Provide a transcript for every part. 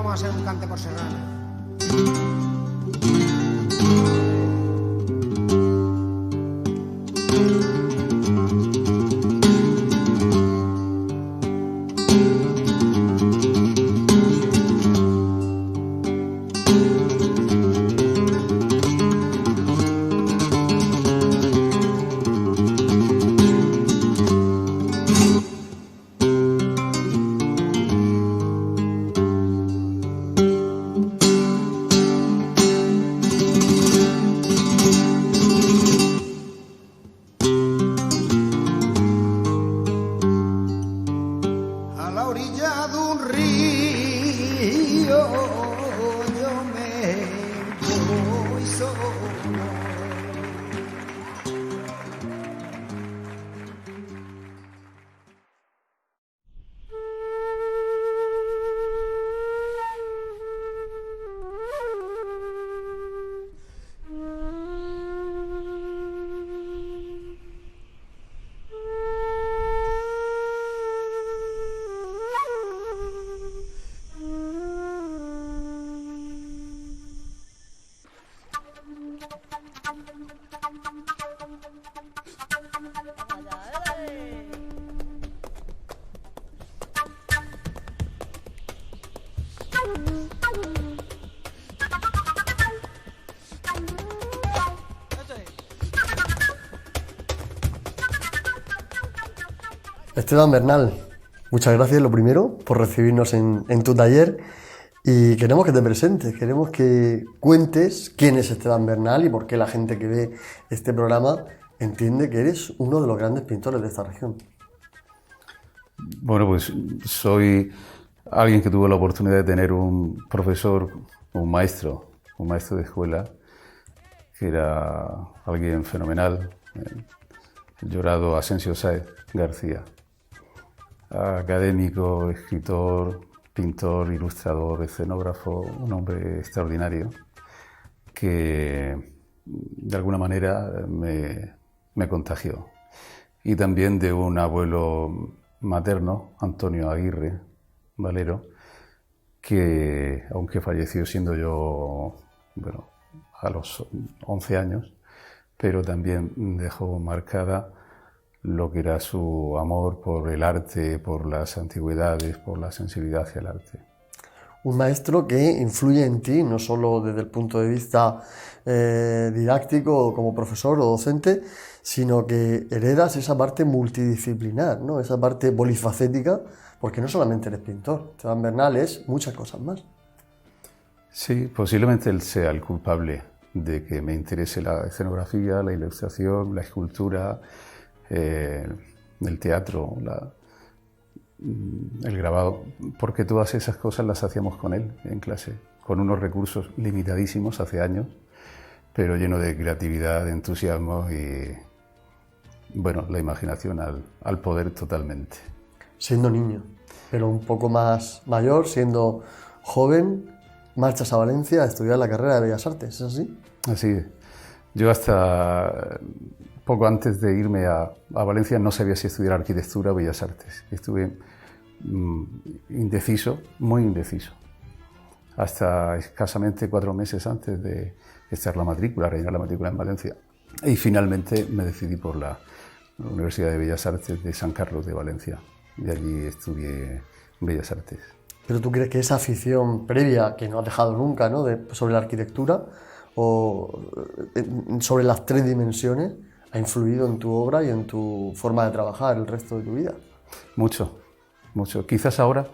vamos a hacer un cante por serrano. Esteban Bernal, muchas gracias, lo primero, por recibirnos en tu taller, y queremos que te presentes, queremos que cuentes quién es Esteban Bernal y por qué la gente que ve este programa entiende que eres uno de los grandes pintores de esta región. Bueno, pues soy alguien que tuvo la oportunidad de tener un profesor, un maestro de escuela, que era alguien fenomenal, el llorado Asensio Sáez García. Académico, escritor, pintor, ilustrador, escenógrafo, un hombre extraordinario que de alguna manera me contagió. Y también de un abuelo materno, Antonio Aguirre Valero, que aunque falleció siendo yo, bueno, a los 11 años, pero también dejó marcada lo que era su amor por el arte, por las antigüedades, por la sensibilidad hacia el arte. Un maestro que influye en ti, no solo desde el punto de vista didáctico como profesor o docente, sino que heredas esa parte multidisciplinar, ¿no? Esa parte polifacética, porque no solamente eres pintor, Esteban Bernal es muchas cosas más. Sí, posiblemente él sea el culpable de que me interese la escenografía, la ilustración, la escultura, el teatro, el grabado, porque todas esas cosas las hacíamos con él en clase, con unos recursos limitadísimos hace años, pero lleno de creatividad, de entusiasmo y, bueno, la imaginación al poder totalmente. Siendo niño, pero un poco más mayor, siendo joven, marchas a Valencia a estudiar la carrera de Bellas Artes, ¿es así? Así es. Yo hasta poco antes de irme a Valencia no sabía si estudiar arquitectura o Bellas Artes. Estuve indeciso, muy indeciso, hasta escasamente 4 meses antes de estar rellenar la matrícula en Valencia. Y finalmente me decidí por la Universidad de Bellas Artes de San Carlos de Valencia. Y allí estudié Bellas Artes. ¿Pero tú crees que esa afición previa, que no has dejado nunca, ¿no?, sobre la arquitectura o sobre las 3 dimensiones, ha influido en tu obra y en tu forma de trabajar el resto de tu vida? Mucho, mucho. Quizás ahora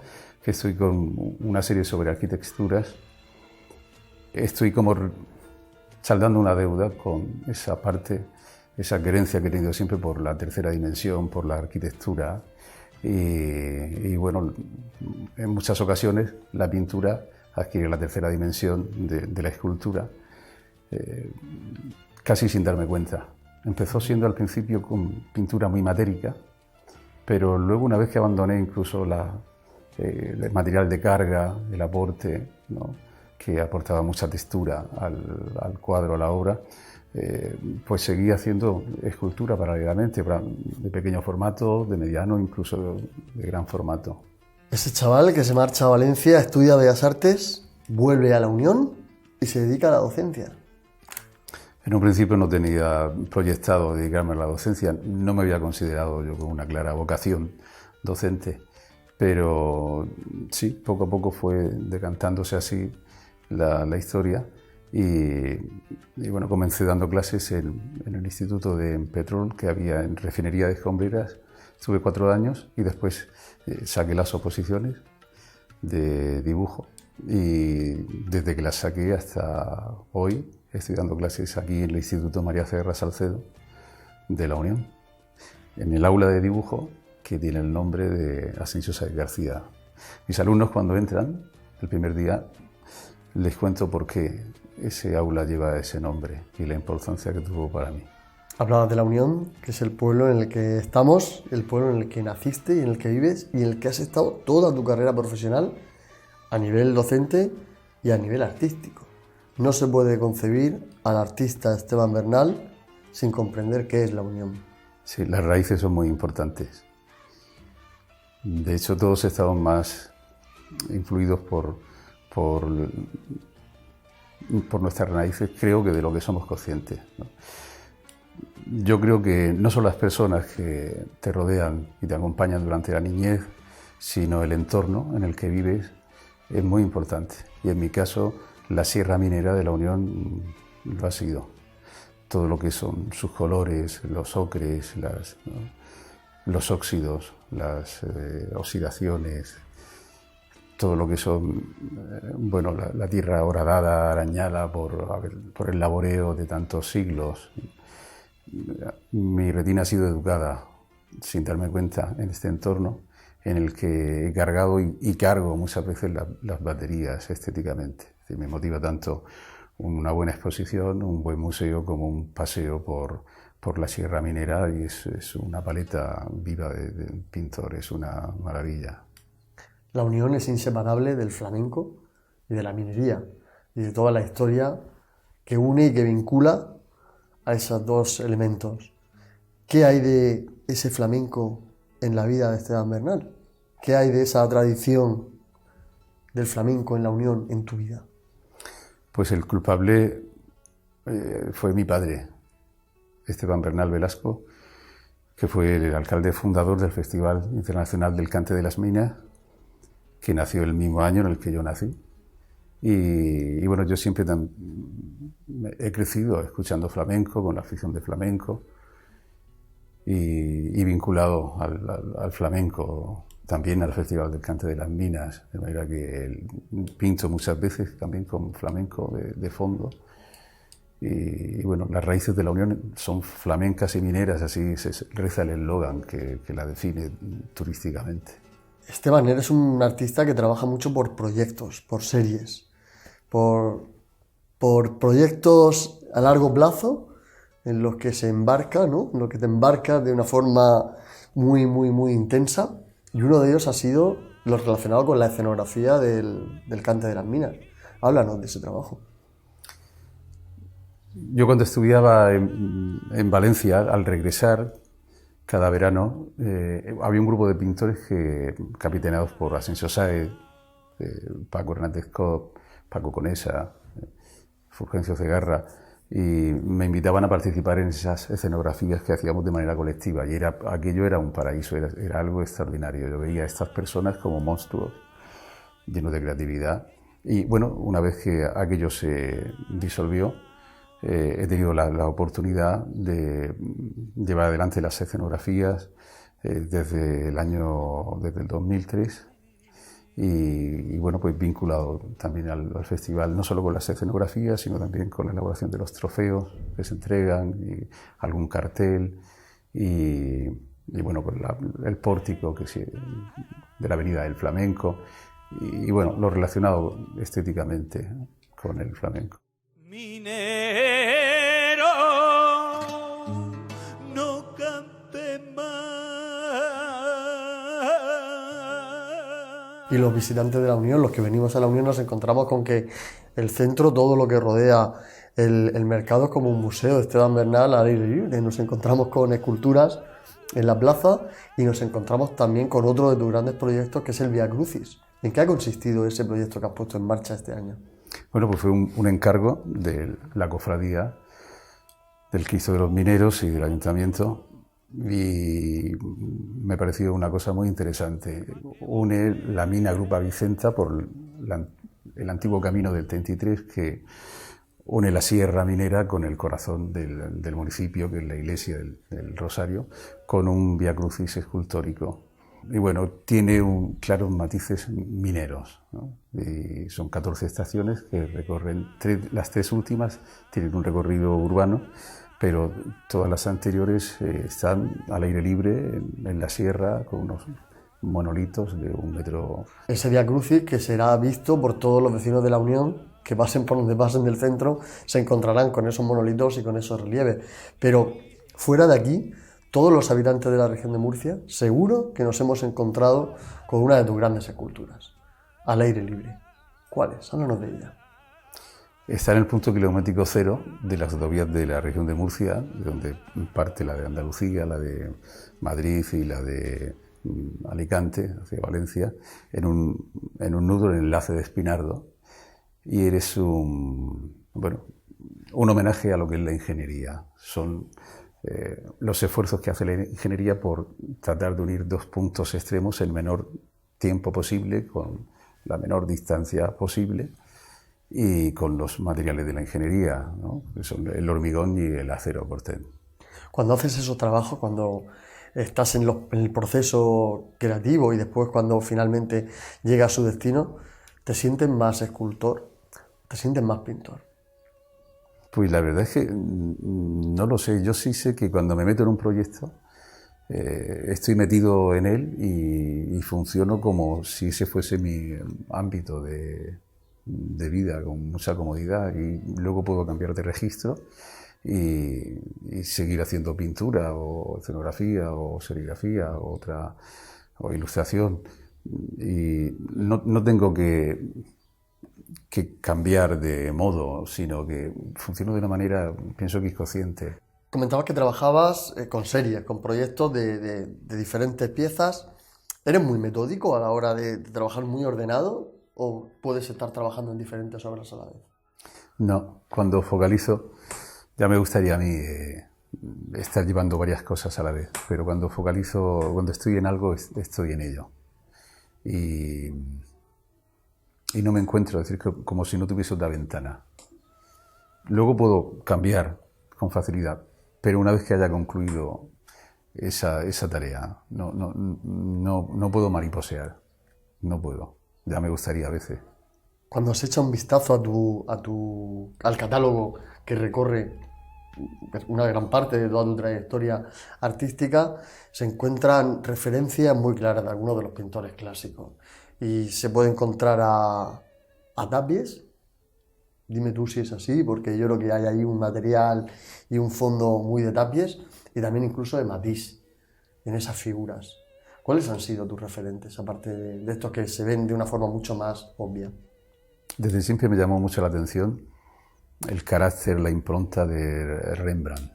que estoy con una serie sobre arquitecturas, estoy como saldando una deuda con esa parte, esa querencia que he tenido siempre por la tercera dimensión, por la arquitectura. Y bueno, en muchas ocasiones la pintura adquiere la tercera dimensión de la escultura, casi sin darme cuenta. Empezó siendo al principio con pintura muy matérica, pero luego, una vez que abandoné incluso el material de carga, el aporte, ¿no?, que aportaba mucha textura al cuadro, a la obra, pues seguí haciendo escultura paralelamente, de pequeño formato, de mediano, incluso de gran formato. Ese chaval que se marcha a Valencia, estudia Bellas Artes, vuelve a la Unión y se dedica a la docencia. En un principio no tenía proyectado dedicarme a la docencia, no me había considerado yo con una clara vocación docente, pero sí, poco a poco fue decantándose así la historia y bueno, comencé dando clases en el Instituto de Petrol que había en Refinería de Escombreras. Estuve 4 años y después saqué las oposiciones de dibujo y desde que las saqué hasta hoy estoy dando clases aquí en el Instituto María Ferrer Salcedo de la Unión, en el aula de dibujo que tiene el nombre de Asensio Sáez García. Mis alumnos cuando entran el primer día les cuento por qué ese aula lleva ese nombre y la importancia que tuvo para mí. Hablabas de la Unión, que es el pueblo en el que estamos, el pueblo en el que naciste y en el que vives y en el que has estado toda tu carrera profesional a nivel docente y a nivel artístico. No se puede concebir al artista Esteban Bernal sin comprender qué es la Unión. Sí, las raíces son muy importantes. De hecho, todos estamos más influidos por nuestras raíces, creo que de lo que somos conscientes, ¿no? Yo creo que no son las personas que te rodean y te acompañan durante la niñez, sino el entorno en el que vives es muy importante. Y en mi caso, la Sierra Minera de la Unión lo ha sido. Todo lo que son sus colores, los ocres, ¿no? Los óxidos, las oxidaciones, todo lo que son, bueno, la tierra horadada, arañada por el laboreo de tantos siglos. Mi retina ha sido educada, sin darme cuenta, en este entorno en el que he cargado y cargo muchas veces las baterías estéticamente. Es decir, me motiva tanto una buena exposición, un buen museo, como un paseo por la Sierra Minera, y es una paleta viva de pintor, es una maravilla. La Unión es inseparable del flamenco y de la minería y de toda la historia que une y que vincula a esos dos elementos. ¿Qué hay de ese flamenco en la vida de Esteban Bernal? ¿Qué hay de esa tradición del flamenco en la Unión en tu vida? Pues el culpable fue mi padre, Esteban Bernal Velasco, que fue el alcalde fundador del Festival Internacional del Cante de las Minas, que nació el mismo año en el que yo nací. Y bueno, yo siempre he crecido escuchando flamenco, con la afición de flamenco, y vinculado al flamenco, también al Festival del Cante de las Minas, de manera que pinto muchas veces también con flamenco de fondo. Y bueno, las raíces de la Unión son flamencas y mineras, así se reza el eslogan que la define turísticamente. Esteban, eres un artista que trabaja mucho por proyectos, por series, por proyectos a largo plazo en los que se embarca, ¿no? En los que te embarcas de una forma muy, muy, muy intensa, y uno de ellos ha sido lo relacionado con la escenografía del Cante de las Minas. Háblanos de ese trabajo. Yo cuando estudiaba en Valencia, al regresar, cada verano, había un grupo de pintores capitaneados por Asensio Sáez, Paco Hernández Cop, Paco Conesa, Fulgencio Cegarra, y me invitaban a participar en esas escenografías que hacíamos de manera colectiva, y aquello era un paraíso, era algo extraordinario. Yo veía a estas personas como monstruos, llenos de creatividad, y bueno, una vez que aquello se disolvió, he tenido la oportunidad de llevar adelante las escenografías desde el 2003 y bueno, pues vinculado también al festival, no solo con las escenografías, sino también con la elaboración de los trofeos que se entregan, y algún cartel y bueno, pues el pórtico de la Avenida del Flamenco y bueno, lo relacionado estéticamente con el flamenco. Minero, no cante más. Y los visitantes de la Unión, los que venimos a la Unión, nos encontramos con que el centro, todo lo que rodea el mercado es como un museo de Esteban Bernal al aire libre. Nos encontramos con esculturas en la plaza y nos encontramos también con otro de tus grandes proyectos, que es el Vía Crucis. ¿En qué ha consistido ese proyecto que has puesto en marcha este año? Bueno, pues fue un encargo de la cofradía del Cristo de los Mineros y del Ayuntamiento, y me pareció una cosa muy interesante. Une la mina Grupa Vicenta por el antiguo camino del 33, que une la sierra minera con el corazón del municipio, que es la iglesia del Rosario, con un Vía Crucis escultórico. Y bueno, tiene claros matices mineros, ¿no? Y son 14 estaciones que recorren, las 3 últimas tienen un recorrido urbano, pero todas las anteriores están al aire libre, en la sierra, con unos monolitos de 1 metro. Ese Vía Crucis que será visto por todos los vecinos de la Unión, que pasen por donde pasen del centro, se encontrarán con esos monolitos y con esos relieves. Pero fuera de aquí, todos los habitantes de la región de Murcia, seguro que nos hemos encontrado con una de tus grandes esculturas, al aire libre. ¿Cuáles? Háblanos de ella. Está en el punto kilométrico cero de las autovías de la región de Murcia, de donde parte la de Andalucía, la de Madrid y la de Alicante, hacia Valencia, en un nudo, en el enlace de Espinardo. Y eres un homenaje a lo que es la ingeniería. Son los esfuerzos que hace la ingeniería por tratar de unir 2 puntos extremos en el menor tiempo posible, con la menor distancia posible, y con los materiales de la ingeniería, ¿no? Que son el hormigón y el acero corten. Cuando haces esos trabajos, cuando estás en el proceso creativo y después cuando finalmente llega a su destino, ¿te sientes más escultor? ¿Te sientes más pintor? Pues la verdad es que no lo sé. Yo sí sé que cuando me meto en un proyecto estoy metido en él y funciono como si ese fuese mi ámbito de vida, con mucha comodidad, y luego puedo cambiar de registro y seguir haciendo pintura o escenografía o serigrafía o ilustración, y no tengo que cambiar de modo, sino que funciono de una manera, pienso que es consciente. Comentabas que trabajabas con series, con proyectos de diferentes piezas. ¿Eres muy metódico a la hora de trabajar, muy ordenado, o puedes estar trabajando en diferentes obras a la vez? No, cuando focalizo, ya me gustaría a mí estar llevando varias cosas a la vez, pero cuando focalizo, cuando estoy en algo, estoy en ello. Y no me encuentro, es decir, como si no tuviese otra ventana. Luego puedo cambiar con facilidad, pero una vez que haya concluido esa tarea, no puedo mariposear, no puedo. Ya me gustaría a veces. Cuando has hecho un vistazo al catálogo que recorre una gran parte de toda tu trayectoria artística, se encuentran referencias muy claras de algunos de los pintores clásicos. Y se puede encontrar a Tapies. Dime tú si es así, porque yo creo que hay ahí un material y un fondo muy de Tapies, y también incluso de Matisse en esas figuras. ¿Cuáles han sido tus referentes, aparte de estos que se ven de una forma mucho más obvia? Desde siempre me llamó mucho la atención el carácter, la impronta de Rembrandt,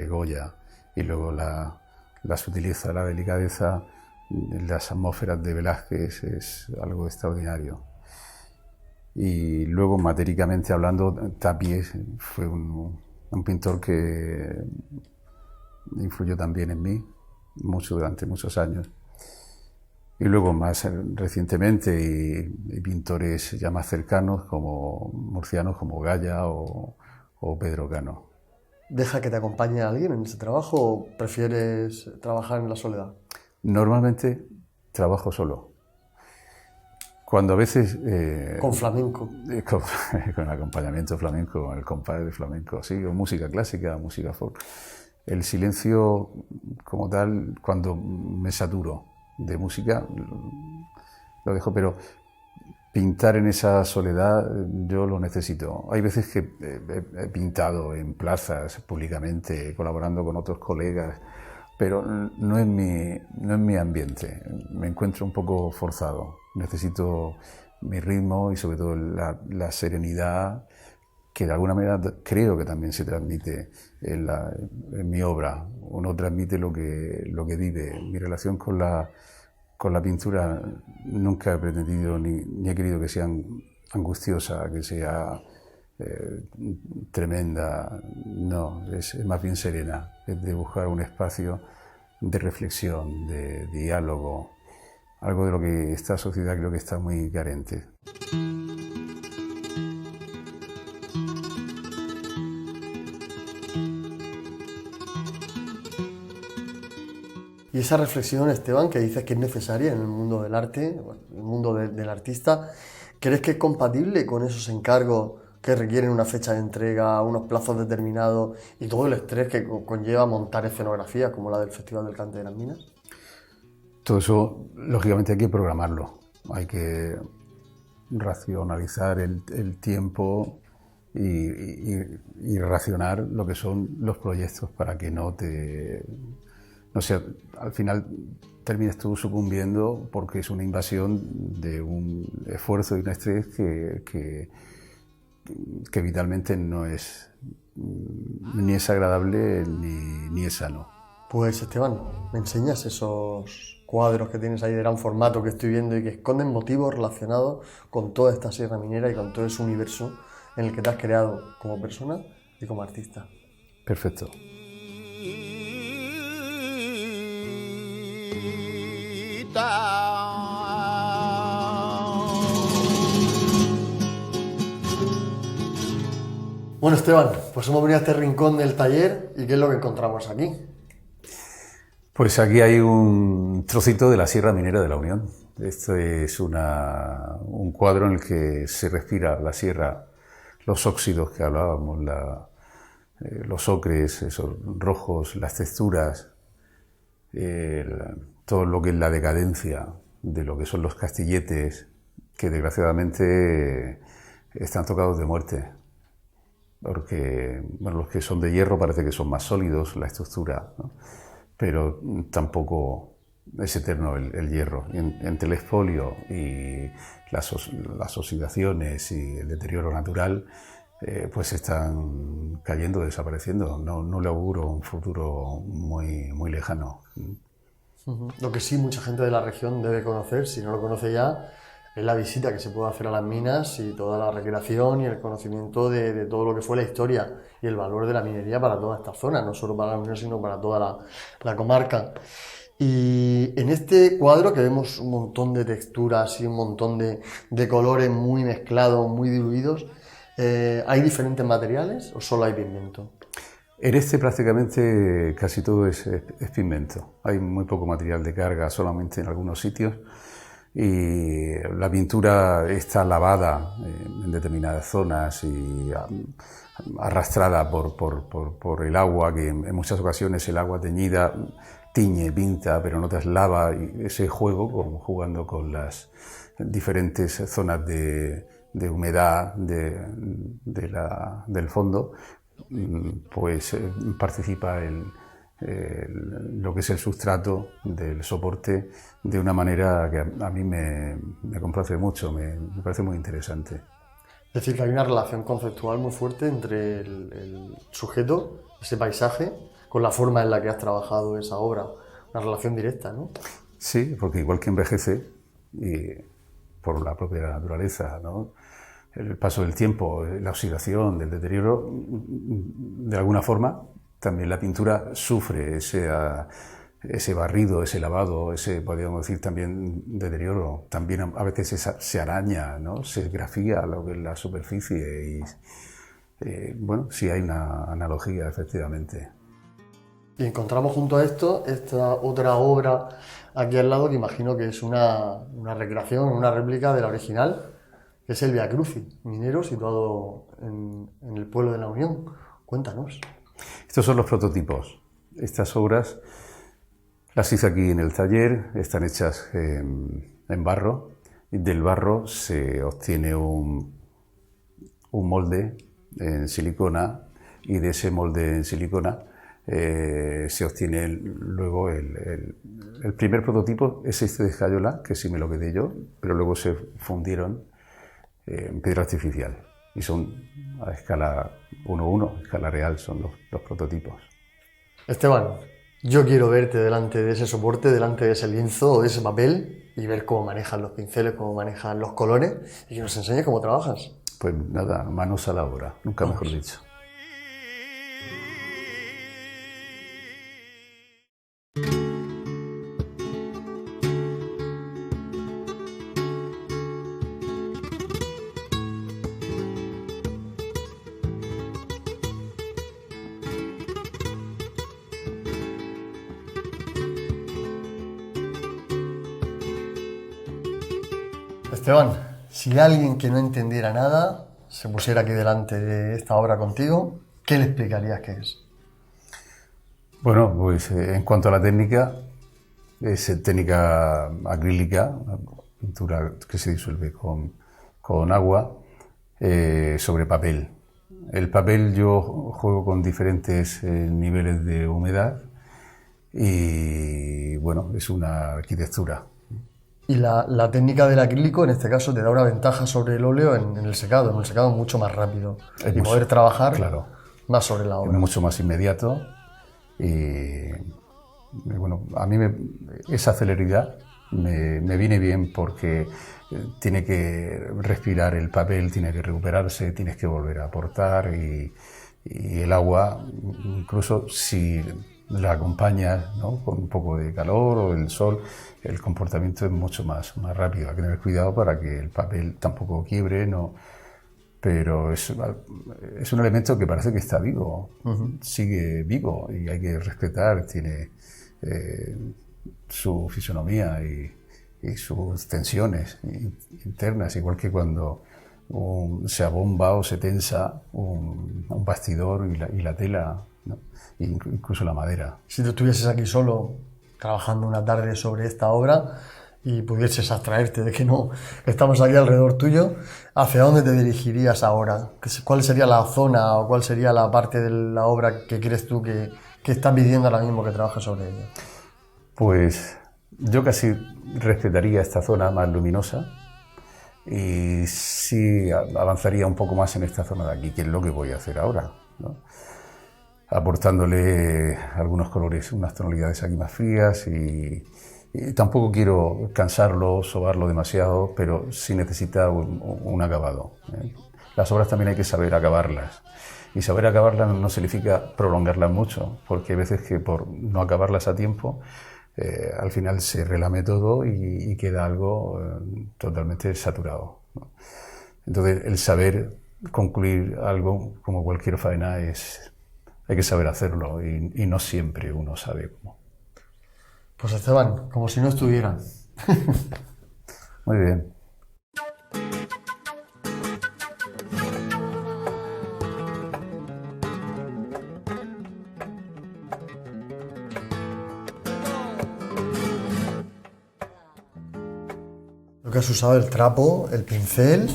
Goya, y luego la sutileza, la delicadeza, las atmósferas de Velázquez es algo extraordinario. Y luego, matéricamente hablando, Tapies fue un pintor que influyó también en mí mucho durante muchos años. Y luego, más recientemente, y pintores ya más cercanos, como murcianos, como Gaya o Pedro Cano. ¿Deja que te acompañe alguien en ese trabajo o prefieres trabajar en la soledad? Normalmente trabajo solo. Cuando a veces... ¿Con flamenco? Con acompañamiento flamenco, con el compás de flamenco, sí, o música clásica, música folk. El silencio como tal, cuando me saturo de música, lo dejo, pero pintar en esa soledad yo lo necesito. Hay veces que he pintado en plazas públicamente, colaborando con otros colegas, pero no es mi ambiente. Me encuentro un poco forzado. Necesito mi ritmo y sobre todo la serenidad que de alguna manera creo que también se transmite en mi obra. Uno transmite lo que vive. Mi relación con la pintura nunca he pretendido ni he querido que sea angustiosa, que sea tremenda. No, es más bien serena. Es de buscar un espacio de reflexión, de diálogo, algo de lo que esta sociedad creo que está muy carente. Y esa reflexión, Esteban, que dices que es necesaria en el mundo del arte, bueno, en el mundo del artista, ¿crees que es compatible con esos encargos que requieren una fecha de entrega, unos plazos determinados y todo el estrés que conlleva montar escenografías como la del Festival del Cante de las Minas? Todo eso, lógicamente, hay que programarlo, hay que racionalizar el tiempo y racionar lo que son los proyectos para que no sé, al final termines tú sucumbiendo porque es una invasión de un esfuerzo y un estrés que vitalmente no es ni es agradable ni es sano. Pues Esteban, ¿me enseñas esos cuadros que tienes ahí de gran formato que estoy viendo y que esconden motivos relacionados con toda esta sierra minera y con todo ese universo en el que te has creado como persona y como artista? Perfecto. Bueno, Esteban, pues hemos venido a este rincón del taller y ¿qué es lo que encontramos aquí? Pues aquí hay un trocito de la Sierra Minera de la Unión. Esto es un cuadro en el que se respira la sierra, los óxidos que hablábamos, los ocres, esos rojos, las texturas, todo lo que es la decadencia de lo que son los castilletes, que desgraciadamente están tocados de muerte. Porque bueno, los que son de hierro parece que son más sólidos, la estructura, ¿no? Pero tampoco es eterno el hierro. Entre el expolio y las oxidaciones y el deterioro natural, pues están cayendo, desapareciendo. No le auguro un futuro muy lejano. Lo que sí mucha gente de la región debe conocer, si no lo conoce ya, es la visita que se puede hacer a las minas y toda la recreación y el conocimiento de todo lo que fue la historia y el valor de la minería para toda esta zona, no solo para la Unión, sino para toda la comarca. Y en este cuadro que vemos un montón de texturas y un montón de colores muy mezclados, muy diluidos, ¿hay diferentes materiales o solo hay pigmento? En este prácticamente casi todo es pigmento. Hay muy poco material de carga, solamente en algunos sitios. Y la pintura está lavada en determinadas zonas y arrastrada por el agua, que en muchas ocasiones el agua teñida tiñe, pinta, pero en otras lava, y ese juego, como jugando con las diferentes zonas de humedad del fondo, pues participa lo que es el sustrato del soporte de una manera que a mí me complace mucho, me parece muy interesante. Es decir, que hay una relación conceptual muy fuerte entre el sujeto, ese paisaje, con la forma en la que has trabajado esa obra. Una relación directa, ¿no? Sí, porque igual que envejece, y por la propia naturaleza, ¿no? El paso del tiempo, la oxidación, el deterioro, de alguna forma, también la pintura sufre ese barrido, ese lavado, ese, podríamos decir, también deterioro. También a veces se araña, ¿no? Se grafía lo que es la superficie y, bueno, sí hay una analogía, efectivamente. Y encontramos junto a esto esta otra obra aquí al lado que imagino que es una recreación, una réplica de la original, que es el Via Crucis, minero situado en el pueblo de la Unión. Cuéntanos. Estos son los prototipos. Estas obras las hice aquí en el taller, están hechas en barro, y del barro se obtiene un molde en silicona, y de ese molde en silicona se obtiene luego el primer prototipo, es este de escayola, que sí me lo quedé yo, pero luego se fundieron en piedra artificial. y son a escala 1:1, escala real, son los prototipos. Esteban, yo quiero verte delante de ese soporte, delante de ese lienzo o de ese papel y ver cómo manejan los pinceles, cómo manejan los colores y que nos enseñes cómo trabajas. Pues nada, manos a la obra, nunca mejor dicho. Esteban, si alguien que no entendiera nada se pusiera aquí delante de esta obra contigo, ¿qué le explicarías que es? Bueno, pues en cuanto a la técnica, es técnica acrílica, una pintura que se disuelve con agua sobre papel. El papel yo juego con diferentes niveles de humedad y bueno, es una arquitectura. Y la técnica del acrílico, en este caso, te da una ventaja sobre el óleo en el secado, en un secado mucho más rápido. Es y mucho, poder trabajar claro, más sobre la obra. es mucho más inmediato y bueno, a mí esa celeridad me viene bien porque tiene que respirar el papel, tiene que recuperarse, tienes que volver a aportar y el agua, incluso si la acompañas, ¿no?, con un poco de calor o el sol, el comportamiento es mucho más rápido. Hay que tener cuidado para que el papel tampoco quiebre, no, pero es un elemento que parece que está vivo, sigue vivo y hay que respetar, tiene su fisonomía y sus tensiones internas, igual que cuando se abomba o se tensa un bastidor y la tela, ¿no?, incluso la madera. Si tú estuvieses aquí solo trabajando una tarde sobre esta obra y pudieses abstraerte de que no estamos aquí alrededor tuyo, ¿hacia dónde te dirigirías ahora? ¿Cuál sería la zona o cuál sería la parte de la obra que crees tú que estás viviendo ahora mismo que trabajas sobre ella? Pues yo casi respetaría esta zona más luminosa y sí avanzaría un poco más en esta zona de aquí, que es lo que voy a hacer ahora, ¿no?, aportándole algunos colores, unas tonalidades aquí más frías y tampoco quiero cansarlo, sobarlo demasiado, pero sí necesita un acabado, ¿eh? Las obras también hay que saber acabarlas y saber acabarlas no significa prolongarlas mucho, porque hay veces que por no acabarlas a tiempo al final se relame todo y queda algo totalmente saturado, ¿no? Entonces el saber concluir algo, como cualquier faena, hay que saber hacerlo y no siempre uno sabe cómo. Pues Esteban, como si no estuviera. Muy bien. Lo que has usado, el trapo, el pincel,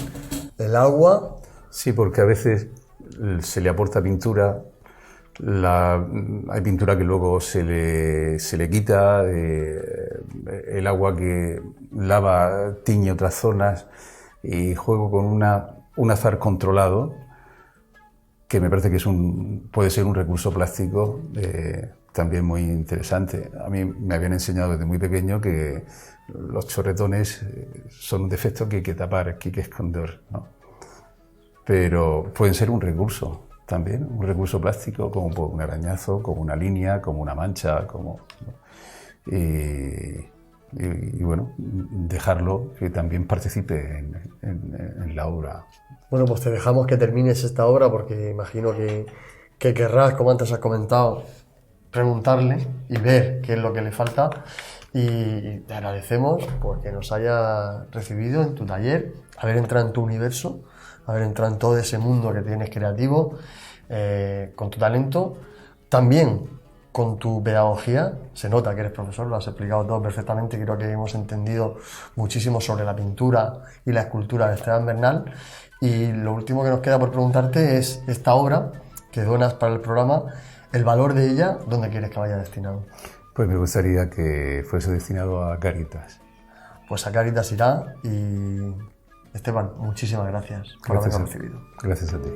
el agua. Sí, porque a veces se le aporta pintura. Hay pintura que luego se le quita, el agua que lava tiñe otras zonas y juego con un azar controlado que me parece que puede ser un recurso plástico también muy interesante. A mí me habían enseñado desde muy pequeño que los chorretones son un defecto que hay que tapar, que hay que esconder, ¿no? Pero pueden ser un recurso también, un recurso plástico, como un arañazo, como una línea, como una mancha, y bueno, dejarlo que también participe en la obra. Bueno, pues te dejamos que termines esta obra porque imagino que querrás, como antes has comentado, preguntarle y ver qué es lo que le falta, y te agradecemos porque nos hayas recibido en tu taller, haber entrado en tu universo, haber entrado en todo ese mundo que tienes creativo, con tu talento, también con tu pedagogía. Se nota que eres profesor, lo has explicado todo perfectamente. Creo que hemos entendido muchísimo sobre la pintura y la escultura de Esteban Bernal. Y lo último que nos queda por preguntarte es esta obra que donas para el programa, el valor de ella, ¿dónde quieres que vaya destinado? Pues me gustaría que fuese destinado a Cáritas. Pues a Cáritas irá, y Esteban, muchísimas gracias por habernos recibido. Gracias a ti.